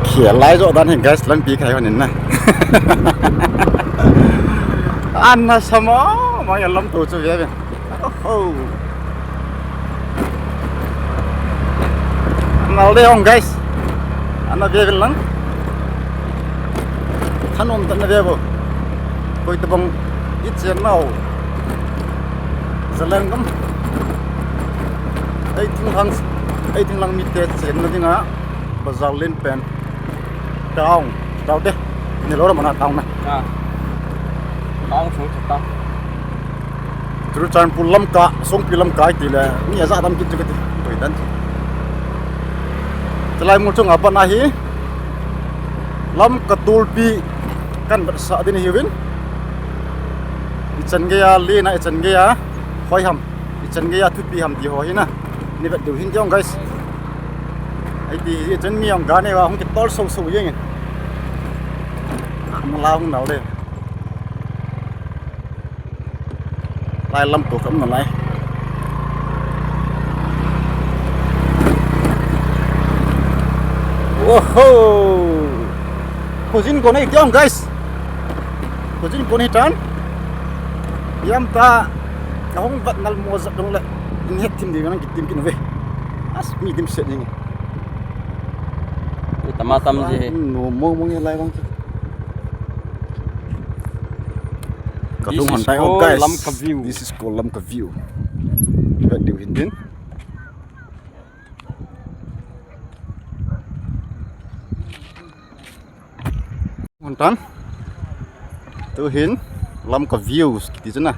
เขียนไล่โจดันเห็น guys ลังปีใครคนนี้นะอันน่ะสมอมาอย่าล้มตัวจุดเดียวเป็นโอ้โหนั่นเลยอง guys อันนั้นเบี้ยเป็นลังท่านอมตันเบี้ยบ่คุยตะบงอิจฉาเนาสลังกันไอ้ทิ้งลังมีเตะเสียนนั่นเองอ่ะบะเจ้าเล่นเป็นเจ้าเด้นี่เรามันเอาไหมต้องสูงสุดต้องจุดจานปุ่นลำกะส่งปีลำกะทีละนี่อาจจะทำกิจกรรมไปดันจะไล่มุดจงapa nahi lam ketulpi kan saat ini hiwin ikan gaya li na ikan gaya hoi ham ikan gaya tupi ham di hoi na ni bet du hin jong guys ai di ikan mi ang gane wa hong ki tol so yeng ma la hong nau de lai lam ko kam na lai wow kujin ko na ikyong guys kujin ko ni tan yam ta hong vat nal mo za dong la in het tim di nang gitim kin ve as mi dim set ni tamatam je no mo ni lai bang kadung han tai oh guys this is called lam ka view bet diu hin din Tan tu hin lam ka views kiti chana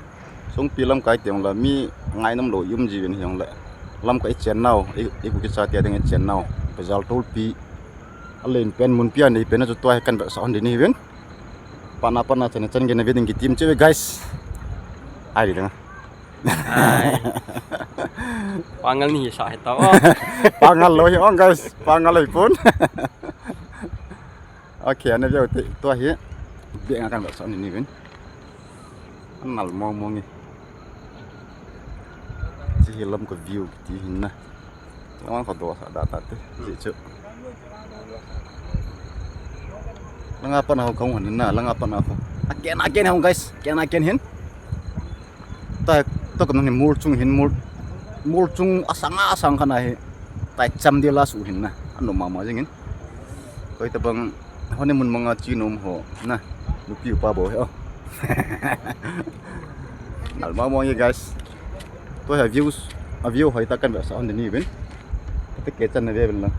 song pi lam kai tiang la mi ngai nam lo yum ji wen hiang la lam ka channel e ku ki cha tia ding channel pezal tol pi alen pen mun pia ni pen ju toy kan ba sa on ni wen pana chana chan ge na veding ki team che guys ai di dang pangal ni sa heta pangal lo hiang guys pangal ai pun oke ane dia tu ahi dia akan bakso ini kan anal mau ni si hilam ke view di hina lawan foto data tu si cuk langapa na kau hina langapa na aku aken hong guys aken hin ta to kan ni mulcung hin mulcung asang kana hi ta cham dia la su hina anu mama jengin koi tabang hone mun mga chinom ho na lupi pa bo he nal ma mo ye guys to ha views a view hoi ta kan ba sa on ni ben te ke chan na ve ben la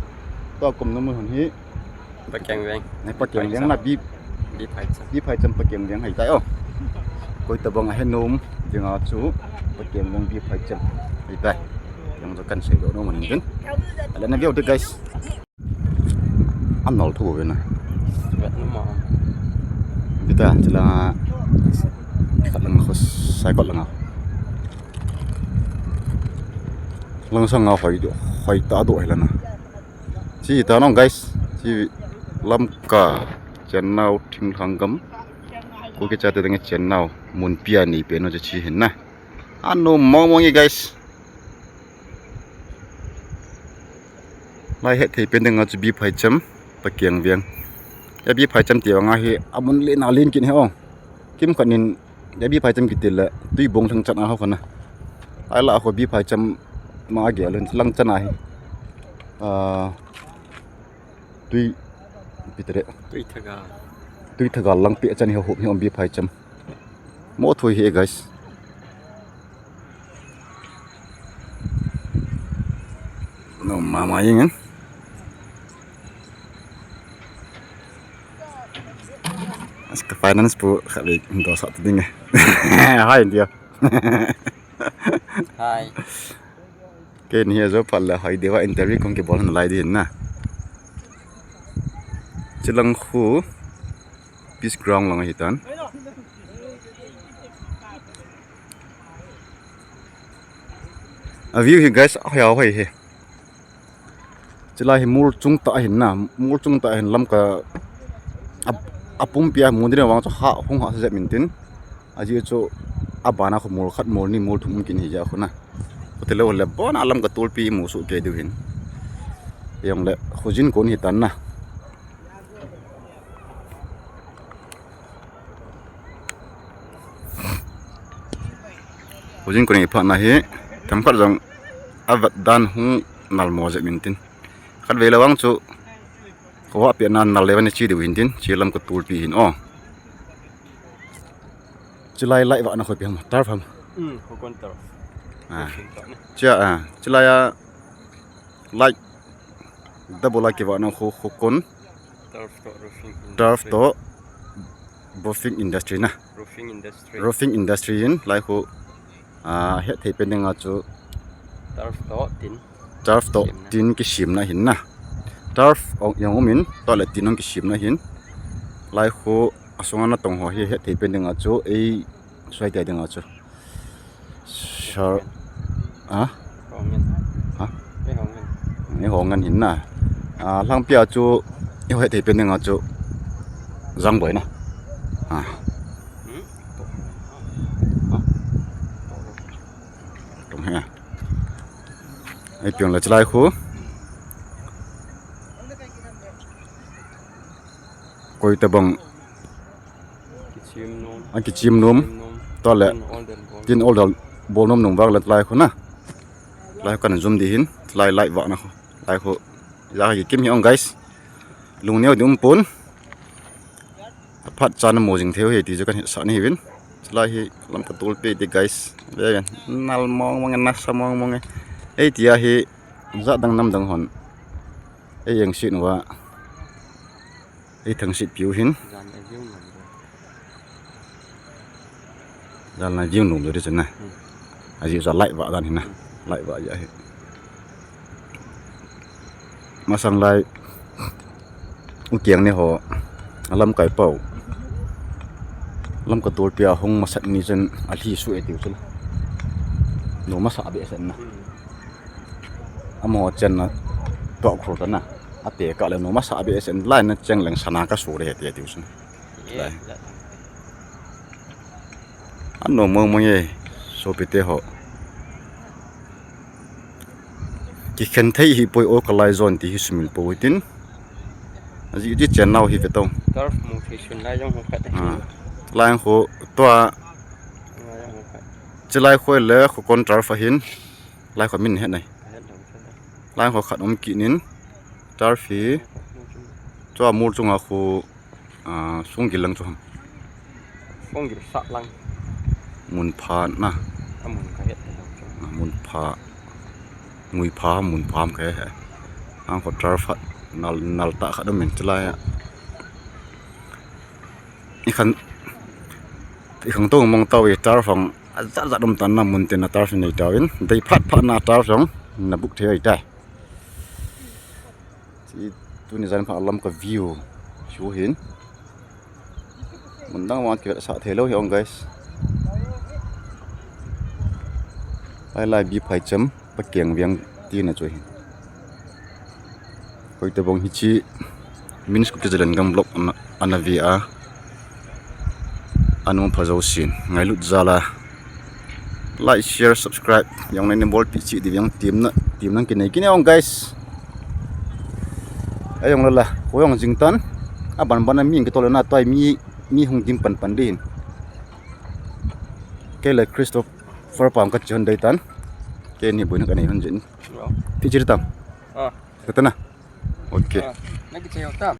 to kum no mun hi pa kyang veng na pa kyang yang na bi phai cham pa kyang yang hai tai o koi ta bang he nom jeng a chu pa kyang yang bi phai cham hai tai yang to kan se do no mun ben ala na view te guys an nol thu ben na kita cila lang khos sai kot lang sang hoi ta do hela na chi ta nong guys chi lam ka channel thing thangam ko ke cha te deng channel mun pia ni pe no chi hin na anu mo ni guys lai het thei pen deng a chu bi phai cham pa kiang viang ya bi phai cham tiang a hi amun le na lin kin he ong kim khanin ya bi phai cham kitil la tui bong thang chan a ha khana ai la ko bi phai cham ma ge len lang chan a hi tui pitre tui thaga lang pi chan hi hop hi om bi phai cham mo thui he guys no mama yin ke finance pu khabe ndo sa ting hai dia hai ken hi zo phal la hai dewa interview kong ke bol na lai din na chilang khu peace ground lang hitan a view hi guys ya hoi he chila hi mul chung ta hin na mul chung ta hin lam ka apum pia mundre wang cho ha hong ha se mintin aji cho abana ko mol khat mol ni mol thum kin hi ja khona hotel le bon alam ka tol pi mu su ke du hin yong le khojin kon hi tan na jing ko ni pha na hi tham khat jong avat dan hung nal mo je mintin khat ve lawang chu ko wa pe nan nal lewan chi de win tin chi lam ko tul pi hin o chilai lai wa na khoi pi ham tar pham Khu con tàu. à chia chilai lai double like wa na khu kon turf to roofing industry na Roofing industry. roofing industry in lai khu he thei pe nga chu Turf to tin. turf to tin ki sim na hin na turf yang omin to le tin ki sim na hin lai khu asonga na tong ho he thei pe nga chu ei swai tai nga chu sure Hongen. Hả? Cái hongen. ni ho ngan hin na lang pia chu he thei pe nga chu rang boi na tong he ai pion la chlai khu koi ta bang Cái chim nôm. ki chim num to le tin ol dal bol nom nong wak la tlai khu na lai kan zoom di hin lai lai wa na khu lai khu ya ki kim hi ong guys lung neu dum pun phat chan mo jing theo he ti ju kan sa ni win lai hi lam ka tul pe di guys ve nal mong mong na sa mong mong ei tia hi za dang nam dang hon ei yang sin wa ei thang sit piu hin Dàn này riêng nằm rồi. dal na jiu num de chen na aji za lai wa dan hin na lai wa ya he masang lai u kiang ne ho alam kai pau lam ka tul pia hong masat ni chen a thi su e tiu chul no ma sa be sen na amo chen na to khro ta na ate ka le no ma sa be sen lai na cheng leng sana ka su re te tiu chul Dạ. an no mong mong ye so pe te ho ki khen thei hi poi o kalai zone ti hi sumil po tin aji ji chen nau hi ve tong Turf nutrition lai trong không phải đấy. lai ho to Lai trong không phải. chilai khoi le kho kon tar fa hin lai kho min he nai Hết đồng chân đấy. lai kho khat om ki nin tar fi cho mur chunga khu sung gilang chu Phong kiểu sạ lăng. mun pha na Muốn cái hết đồng chân. mun pha ngui pha mun pham ke he ang kho tar fa nal ta kha dom min chilai i khan to mong taw e tar fang za dom tan na mun te na tar fi nei tawin dei phat na tar jong na buk the ai tai chi tu ni zan pha lam ka view chu hin mun dang wan ke sa thelo hi ong guys lai bi phai cham pa keng viang ti na choi koi te bong hi chi min sku te jalan gam block ana via anu phazo sin ngai lut zala like share subscribe yang nai bol pi chi di yang team nang ki nei ki ne ong guys ayong la koyong jingtan aban ban mi ngi tole na toy mi hung dim pan din ke le Christopher pam ka chon dai tan ke ni boin ka nei hun jin Đó. ti chi tam À. ta na okay Mấy cái treo tam.